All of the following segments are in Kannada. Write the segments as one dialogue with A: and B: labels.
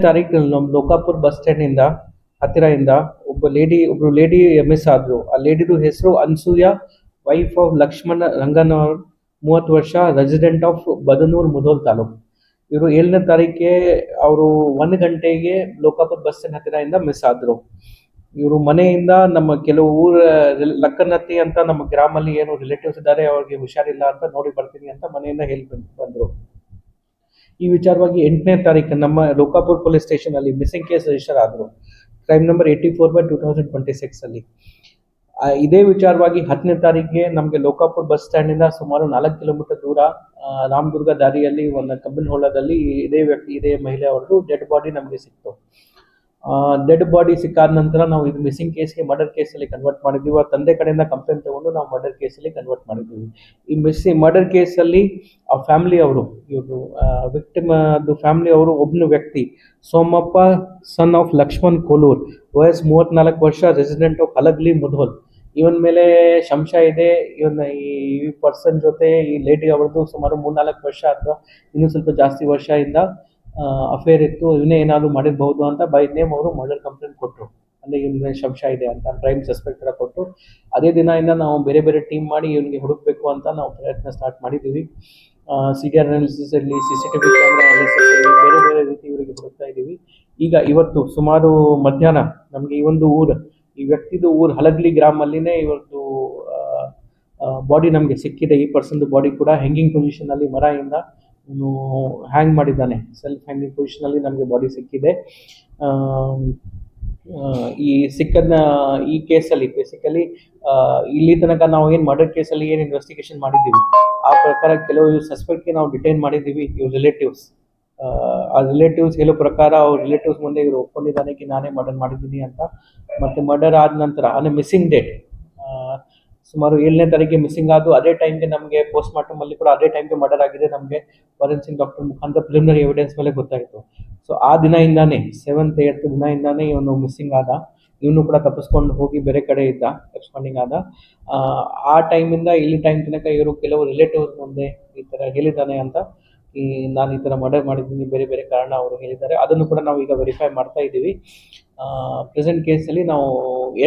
A: ತಾರೀಕು ನಮ್ಮ ಲೋಕಾಪುರ್ ಬಸ್ ಸ್ಟ್ಯಾಂಡ್ ಇಂದ ಹತ್ತಿರದಿಂದ ಒಬ್ರು ಲೇಡಿ ಮಿಸ್ ಆದ್ರು. ಆ ಲೇಡಿದು ಹೆಸರು ಅನ್ಸೂಯ, ವೈಫ್ ಆಫ್ ಲಕ್ಷ್ಮಣ ರಂಗನವರ್, 30 ವರ್ಷ, ರೆಸಿಡೆಂಟ್ ಆಫ್ ಬದನೂರ್, ಮುಧೋಲ್ ತಾಲೂಕು. ಇವರು 7ನೇ ತಾರೀಕಿಗೆ ಅವರು 1 ಗಂಟೆಗೆ ಲೋಕಾಪುರ್ ಬಸ್ ಸ್ಟ್ಯಾಂಡ್ ಹತ್ತಿರದಿಂದ ಮಿಸ್ ಆದ್ರು. ಇವರು ಮನೆಯಿಂದ ನಮ್ಮ ಕೆಲವು ಲಕ್ಕನತ್ತಿ ಅಂತ ನಮ್ಮ ಗ್ರಾಮಲ್ಲಿ ಏನು ರಿಲೇಟಿವ್ಸ್ ಇದ್ದಾರೆ, ಅವ್ರಿಗೆ ಹುಷಾರಿಲ್ಲ ಅಂತ ನೋಡಿ ಬರ್ತೀನಿ ಅಂತ ಮನೆಯಿಂದ ಹೇಳಿ ಬಂದ್ರು. ಈ ವಿಚಾರವಾಗಿ 8ನೇ ತಾರೀಕು ನಮ್ಮ ಲೋಕಾಪುರ್ ಪೊಲೀಸ್ ಸ್ಟೇಷನ್ ಅಲ್ಲಿ ಮಿಸ್ಸಿಂಗ್ ಕೇಸ್ ರಿಜಿಸ್ಟರ್ ಆದ್ರು, ಕ್ರೈಮ್ ನಂಬರ್ 84/2026 ಅಲ್ಲಿ. ಇದೇ ವಿಚಾರವಾಗಿ 10ನೇ ತಾರೀಕಿಗೆ ನಮಗೆ ಲೋಕಾಪುರ್ ಬಸ್ ಸ್ಟ್ಯಾಂಡ್ ಇಂದ ಸುಮಾರು 4 ಕಿಲೋಮೀಟರ್ ದೂರ ರಾಮದುರ್ಗ ದಾರಿಯಲ್ಲಿ ಒಂದು ಕಬ್ಬಿನ ಹೊಲದಲ್ಲಿ ಇದೇ ಮಹಿಳೆ ಅವ್ರದ್ದು ಡೆಡ್ ಬಾಡಿ ನಮಗೆ ಸಿಕ್ತು. ಡೆಡ್ ಬಾಡಿ ಸಿಕ್ಕಾದ ನಂತರ ನಾವು ಇದು ಮಿಸ್ಸಿಂಗ್ ಕೇಸ್ಗೆ ಮರ್ಡರ್ ಕೇಸಲ್ಲಿ ಕನ್ವರ್ಟ್ ಮಾಡಿದ್ದೀವಿ. ಆ ತಂದೆ ಕಡೆಯಿಂದ ಕಂಪ್ಲೇಂಟ್ ತಗೊಂಡು ನಾವು ಮರ್ಡರ್ ಕೇಸಲ್ಲಿ ಕನ್ವರ್ಟ್ ಮಾಡಿದ್ದೀವಿ. ಈ ಮರ್ಡರ್ ಕೇಸಲ್ಲಿ ಆ ಫ್ಯಾಮಿಲಿ ಅವರು, ಇವರು ವಿಕ್ಟಿಮ್ ಅದು ಫ್ಯಾಮಿಲಿ ಅವರು, ಒಬ್ಬನು ವ್ಯಕ್ತಿ ಸೋಮಪ್ಪ ಸನ್ ಆಫ್ ಲಕ್ಷ್ಮಣ್ ಕೋಲೂರ್, ವಯಸ್ಸು 34 ವರ್ಷ, ರೆಸಿಡೆಂಟ್ ಆಫ್ ಹಲಗ್ಲಿ, ಮುಧೋಲ್. ಇವನ್ ಮೇಲೆ ಸಂಶಯ ಇದೆ. ಈ ಪರ್ಸನ್ ಜೊತೆ ಈ ಲೇಡಿ ಅವ್ರದ್ದು ಸುಮಾರು 3-4 ವರ್ಷ ಅಥವಾ ಇನ್ನೂ ಸ್ವಲ್ಪ ಜಾಸ್ತಿ ವರ್ಷದಿಂದ ಅಫೇರ್ ಇತ್ತು. ಇವನೇ ಏನಾದರೂ ಮಾಡಿರಬಹುದು ಅಂತ ಬೈ ನೇಮ್ ಅವರು ಮರ್ಡರ್ ಕಂಪ್ಲೇಂಟ್ ಕೊಟ್ಟರು. ಅಂದರೆ ಇವನ ಸಂಶಯ ಇದೆ ಅಂತ ಕ್ರೈಮ್ ಸಸ್ಪೆಕ್ಟ್ ಎಲ್ಲ ಕೊಟ್ಟು, ಅದೇ ದಿನದಿಂದ ನಾವು ಬೇರೆ ಬೇರೆ ಟೀಮ್ ಮಾಡಿ ಇವನಿಗೆ ಹುಡುಕಬೇಕು ಅಂತ ನಾವು ಪ್ರಯತ್ನ ಸ್ಟಾರ್ಟ್ ಮಾಡಿದ್ದೀವಿ. CDR ಅನಾಲಿಸಿಸ್ ಅಲ್ಲಿ, CCTV ಕ್ಯಾಮ್ರಾ ಅನಾಲಿಸಿಸ್ ಅಲ್ಲಿ ಬೇರೆ ಬೇರೆ ರೀತಿ ಇವರಿಗೆ ಹುಡುಕ್ತಾ ಇದ್ದೀವಿ. ಈಗ ಇವತ್ತು ಸುಮಾರು ಮಧ್ಯಾಹ್ನ ನಮಗೆ ಈ ವ್ಯಕ್ತಿದು ಊರು ಹಲಗ್ಲಿ ಗ್ರಾಮಲ್ಲಿನೇ ಇವತ್ತು ಬಾಡಿ ನಮಗೆ ಸಿಕ್ಕಿದೆ. ಈ ಪರ್ಸನ್ದು ಬಾಡಿ ಕೂಡ ಹ್ಯಾಂಗಿಂಗ್ ಪೊಸಿಷನ್ ಅಲ್ಲಿ ಮರದಿಂದ ಹ್ಯಾಂಗ್ ಮಾಡಿದ್ದಾನೆ. ಸೆಲ್ಫ್ ಹ್ಯಾಂಗಿಂಗ್ ಪೊಸಿಷನ್ ಅಲ್ಲಿ ನಮಗೆ ಬಾಡಿ ಸಿಕ್ಕಿದೆ. ಈ ಕೇಸಲ್ಲಿ ಬೇಸಿಕಲಿ ಇಲ್ಲಿ ತನಕ ನಾವು ಏನು ಮರ್ಡರ್ ಕೇಸಲ್ಲಿ ಏನು ಇನ್ವೆಸ್ಟಿಗೇಷನ್ ಮಾಡಿದ್ದೀವಿ ಆ ಪ್ರಕಾರ ಕೆಲವು ಸಸ್ಪೆಕ್ಟ್ಗೆ ನಾವು ಡಿಟೈನ್ ಮಾಡಿದ್ದೀವಿ. ಇವ್ರ ರಿಲೇಟಿವ್ಸ್ ಹೇಳೋ ಪ್ರಕಾರ ಅವ್ರ ರಿಲೇಟಿವ್ಸ್ ಮುಂದೆ ಇವರು ಒಪ್ಕೊಂಡಿದ್ದಾನೆ ನಾನೇ ಮರ್ಡರ್ ಮಾಡಿದ್ದೀನಿ ಅಂತ. ಮತ್ತೆ ಮರ್ಡರ್ ಆದ ನಂತರ ಅಂದರೆ ಮಿಸ್ಸಿಂಗ್ ಡೇಟ್ ಸುಮಾರು 7ನೇ ತಾರೀಕಿಗೆ ಮಿಸ್ಸಿಂಗ್ ಆದ್ದು. ಅದೇ ಟೈಮ್ಗೆ ನಮಗೆ ಪೋಸ್ಟ್ ಮಾರ್ಟಮ್ ಅಲ್ಲಿ ಕೂಡ ಅದೇ ಟೈಮ್ಗೆ ಮರ್ಡರ್ ಆಗಿದೆ. ನಮಗೆ ಫಾರೆನ್ಸಿಕ್ ಡಾಕ್ಟರ್ ಮುಖಾಂತರ ಪ್ರಿಲಿಮಿನರಿ ಎವಿಡೆನ್ಸ್ ಮೇಲೆ ಗೊತ್ತಾಯಿತು. ಸೊ ಆ ದಿನದಿಂದಾನೇ 7th 8th ದಿನದಿಂದಾನೇ ಇವನು ಮಿಸ್ಸಿಂಗ್ ಆದ. ಇವನು ಕೂಡ ತಪ್ಪಿಸ್ಕೊಂಡು ಹೋಗಿ ಬೇರೆ ಕಡೆ ಇದ್ದ, ಎಕ್ಸ್ಪಾಂಡಿಂಗ್ ಆದ. ಆ ಟೈಮಿಂದ ಇಲ್ಲಿ ಟೈಮ್ ತನಕ ಇವರು ಕೆಲವು ರಿಲೇಟಿವ್ಸ್ ಮುಂದೆ ಈ ಥರ ಹೇಳಿದ್ದಾನೆ ಅಂತ, ನಾನು ಈ ಥರ ಮರ್ಡರ್ ಮಾಡಿದ್ದೀನಿ, ಬೇರೆ ಬೇರೆ ಕಾರಣ ಅವರು ಹೇಳಿದ್ದಾರೆ. ಅದನ್ನು ಕೂಡ ನಾವು ಈಗ ವೆರಿಫೈ ಮಾಡ್ತಾ ಇದ್ದೀವಿ. ಪ್ರೆಸೆಂಟ್ ಕೇಸಲ್ಲಿ ನಾವು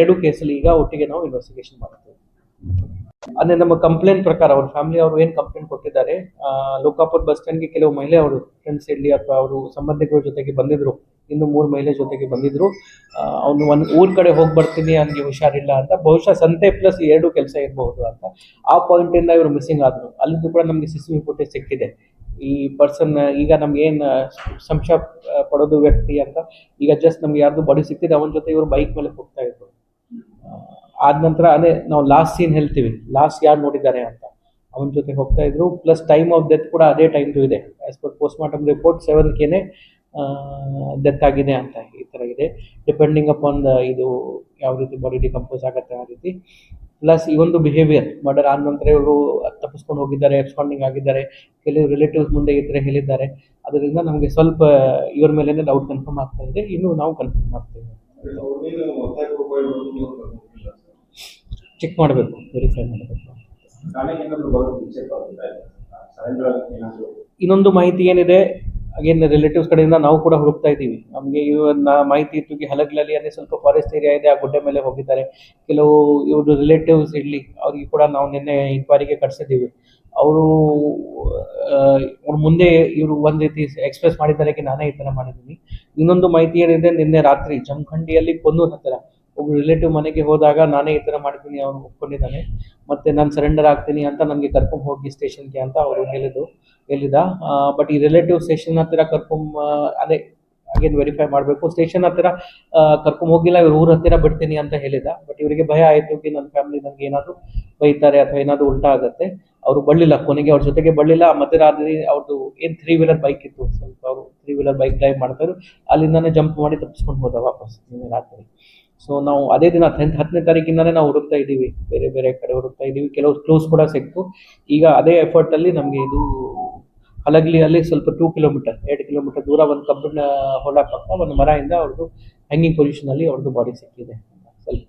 A: 2 ಕೇಸಲ್ಲಿ ಈಗ ಒಟ್ಟಿಗೆ ನಾವು ಇನ್ವೆಸ್ಟಿಗೇಷನ್ ಮಾಡ್ತೀವಿ. ಅಂದರೆ ನಮ್ಮ ಕಂಪ್ಲೇಂಟ್ ಪ್ರಕಾರ ಅವ್ರ ಫ್ಯಾಮಿಲಿ ಅವರು ಏನು ಕಂಪ್ಲೇಂಟ್ ಕೊಟ್ಟಿದ್ದಾರೆ, ಲೋಕಾಪುರ್ ಬಸ್ ಸ್ಟ್ಯಾಂಡ್ಗೆ ಕೆಲವು ಮಹಿಳೆ ಅವರು ಫ್ರೆಂಡ್ಸ್ ಇರಲಿ ಅಥವಾ ಅವರು ಸಂಬಂಧಿಕರ ಜೊತೆಗೆ ಬಂದಿದ್ರು, ಇನ್ನು 3 ಮಹಿಳೆ ಜೊತೆಗೆ ಬಂದಿದ್ರು. ಅವನು ಒಂದು ಊರ ಕಡೆ ಹೋಗಿ ಬರ್ತೀನಿ, ನನಗೆ ಹುಷಾರಿಲ್ಲ ಅಂತ, ಬಹುಶಃ ಸಂತೆ ಪ್ಲಸ್ 2 ಕೆಲಸ ಇರಬಹುದು ಅಂತ ಆ ಪಾಯಿಂಟಿಂದ ಇವರು ಮಿಸ್ಸಿಂಗ್ ಆದರು. ಅಲ್ಲಿಂದ ಕೂಡ ನಮಗೆ CCTV ಫುಟೇಜ್ ಸಿಕ್ಕಿದೆ. ಈ ಪರ್ಸನ್ ಈಗ ನಮ್ಗೆ ಏನು ಸಂಶಯ ಪಡೋದು ವ್ಯಕ್ತಿ ಅಂತ ಈಗ ಜಸ್ಟ್ ನಮ್ಗೆ ಯಾರ್ದು ಬಾಡಿ ಸಿಕ್ಕಿದೆ, ಅವನ ಜೊತೆ ಇವರು ಬೈಕ್ ಮೇಲೆ ಹೋಗ್ತಾ ಇದ್ರು. ಆದ ನಂತರ ಅದೇ ನಾವು ಲಾಸ್ಟ್ ಸೀನ್ ಹೇಳ್ತೀವಿ, ಲಾಸ್ಟ್ ಯಾರು ನೋಡಿದ್ದಾರೆ ಅಂತ, ಅವನ ಜೊತೆ ಹೋಗ್ತಾ ಇದ್ರು. ಪ್ಲಸ್ ಟೈಮ್ ಆಫ್ ಡೆತ್ ಕೂಡ ಅದೇ ಟೈಮ್ದು ಇದೆ. As per post mortem report 7ಕ್ಕೆ ಡೆತ್ ಆಗಿದೆ ಅಂತ ಈ ಥರ ಇದೆ. ಡಿಪೆಂಡಿಂಗ್ ಅಪಾನ್ ಇದು ಯಾವ ರೀತಿ ಬಾಡಿ ಡಿಕಂಪೋಸ್ ಆಗುತ್ತೆ ಆ ರೀತಿ. ಪ್ಲಸ್ ಈ ಒಂದು ಬಿಹೇವಿಯರ್ ಮರ್ಡರ್ ಆದ ನಂತರ ಇವರು ತಪ್ಪಿಸ್ಕೊಂಡು ಹೋಗಿದ್ದಾರೆ, ಎಕ್ಸ್ಪಾಂಡಿಂಗ್ ಆಗಿದ್ದಾರೆ, ಕೆಲವು ರಿಲೇಟಿವ್ಸ್ ಮುಂದೆ ಈ ಥರ ಹೇಳಿದ್ದಾರೆ. ಅದರಿಂದ ನಮಗೆ ಸ್ವಲ್ಪ ಇವ್ರ ಮೇಲೇ ಡೌಟ್ ಕನ್ಫರ್ಮ್ ಆಗ್ತಾ ಇದೆ. ಇನ್ನೂ ನಾವು ಕನ್ಫರ್ಮ್ ಮಾಡ್ತೇವೆ, ಚೆಕ್ ಮಾಡಬೇಕು, ವೆರಿಫೈ ಮಾಡಬೇಕು. ಇನ್ನೊಂದು ಮಾಹಿತಿ ಏನಿದೆ, ಅಗೇನ್ ರಿಲೇಟಿವ್ಸ್ ಕಡೆಯಿಂದ ನಾವು ಕೂಡ ಹುಡುಕ್ತಾ ಇದ್ದೀವಿ. ನಮಗೆ ಇವನ್ನ ಮಾಹಿತಿ ಇತ್ತು ಹಲಗ್ಲಲ್ಲಿ ಅಂದರೆ ಸ್ವಲ್ಪ ಫಾರೆಸ್ಟ್ ಏರಿಯಾ ಇದೆ, ಆ ಗುಡ್ಡೆ ಮೇಲೆ ಹೋಗಿದ್ದಾರೆ. ಕೆಲವು ಇವರು ರಿಲೇಟಿವ್ಸ್ ಇರಲಿ, ಅವ್ರಿಗೆ ಕೂಡ ನಾವು ನಿನ್ನೆ ಇನ್ಕ್ವೈರಿಗೆ ಕಳಿಸಿದ್ದೀವಿ. ಅವರು ಮುಂದೆ ಇವರು ಒಂದು ರೀತಿ ಎಕ್ಸ್ಪ್ರೆಸ್ ಮಾಡಿದ್ದಾರೆ ನಾನೇ ಈ ಥರ ಮಾಡಿದ್ದೀನಿ. ಇನ್ನೊಂದು ಮಾಹಿತಿ ಏನಿದೆ, ನಿನ್ನೆ ರಾತ್ರಿ ಜಮಖಂಡಿಯಲ್ಲಿ ಕೊನ್ನೂರು ಹತ್ತಿರ ಒಬ್ಬ ರಿಲೇಟಿವ್ ಮನೆಗೆ ಹೋದಾಗ ನಾನೇ ಈ ಥರ ಮಾಡಿದ್ದೀನಿ, ಅವನು ಒಪ್ಕೊಂಡಿದ್ದಾನೆ, ಮತ್ತು ನಾನು ಸರೆಂಡರ್ ಆಗ್ತೀನಿ ಅಂತ ನನಗೆ ಕರ್ಕೊಂಡು ಹೋಗಿ ಸ್ಟೇಷನ್ಗೆ ಅಂತ ಅವರು ಹೇಳಿದ. ಬಟ್ ಈ ರಿಲೇಟಿವ್ ಸ್ಟೇಷನ್ ಹತ್ತಿರ ಅದೇ ಅಗೇನ್ ವೆರಿಫೈ ಮಾಡಬೇಕು. ಸ್ಟೇಷನ್ ಹತ್ತಿರ ಕರ್ಕೊಂಡು ಹೋಗಿಲ್ಲ, ಇವ್ರು ಊರ ಹತ್ತಿರ ಬಿಡ್ತೀನಿ ಅಂತ ಹೇಳಿದ. ಬಟ್ ಇವರಿಗೆ ಭಯ ಆಯಿತು ನನ್ನ ಫ್ಯಾಮಿಲಿ ನನಗೆ ಏನಾದರೂ ಬೈತಾರೆ ಅಥವಾ ಏನಾದರೂ ಉಲ್ಟಾ ಆಗುತ್ತೆ. ಅವರು ಬರಲಿಲ್ಲ, ಕೊನೆಗೆ ಅವ್ರ ಜೊತೆಗೆ ಬರಲಿಲ್ಲ. ಮಧ್ಯರಾತ್ರಿ ಅವ್ರದ್ದು ಏನು 3 ವೀಲರ್ ಬೈಕ್ ಇತ್ತು, ಸ್ವಲ್ಪ ಅವರು 3 ವೀಲರ್ ಬೈಕ್ ಡ್ರೈವ್ ಮಾಡ್ತಾರೆ, ಅಲ್ಲಿಂದಾನೇ ಜಂಪ್ ಮಾಡಿ ತಪ್ಪಿಸ್ಕೊಂಡು ಹೋದ ವಾಪಸ್ ನಿನ್ನೆ ರಾತ್ರಿ. ಸೊ ನಾವು ಅದೇ ದಿನ 10ನೇ ತಾರೀಕಿಂದಾನೇ ನಾವು ಹುಡುಕ್ತಾ ಇದ್ದೀವಿ, ಬೇರೆ ಬೇರೆ ಕಡೆ ಹುಡುಕ್ತಾ ಇದ್ದೀವಿ. ಕೆಲವು ಕ್ಲೂಸ್ ಕೂಡ ಸಿಕ್ತು. ಈಗ ಅದೇ ಎಫರ್ಟಲ್ಲಿ ನಮಗೆ ಇದು ಹಲಗ್ಲಿಯಲ್ಲಿ ಸ್ವಲ್ಪ 2 ಕಿಲೋಮೀಟರ್ ದೂರ ಒಂದು ಕಬ್ಬಿನ ಹೊಲ ಪಕ್ಕ ಒಂದು ಮರದಿಂದ ಅವ್ರದ್ದು ಹ್ಯಾಂಗಿಂಗ್ ಪೊಸಿಷನಲ್ಲಿ ಅವ್ರದ್ದು ಬಾಡಿ ಸಿಕ್ಕಿದೆ. ಸ್ವಲ್ಪ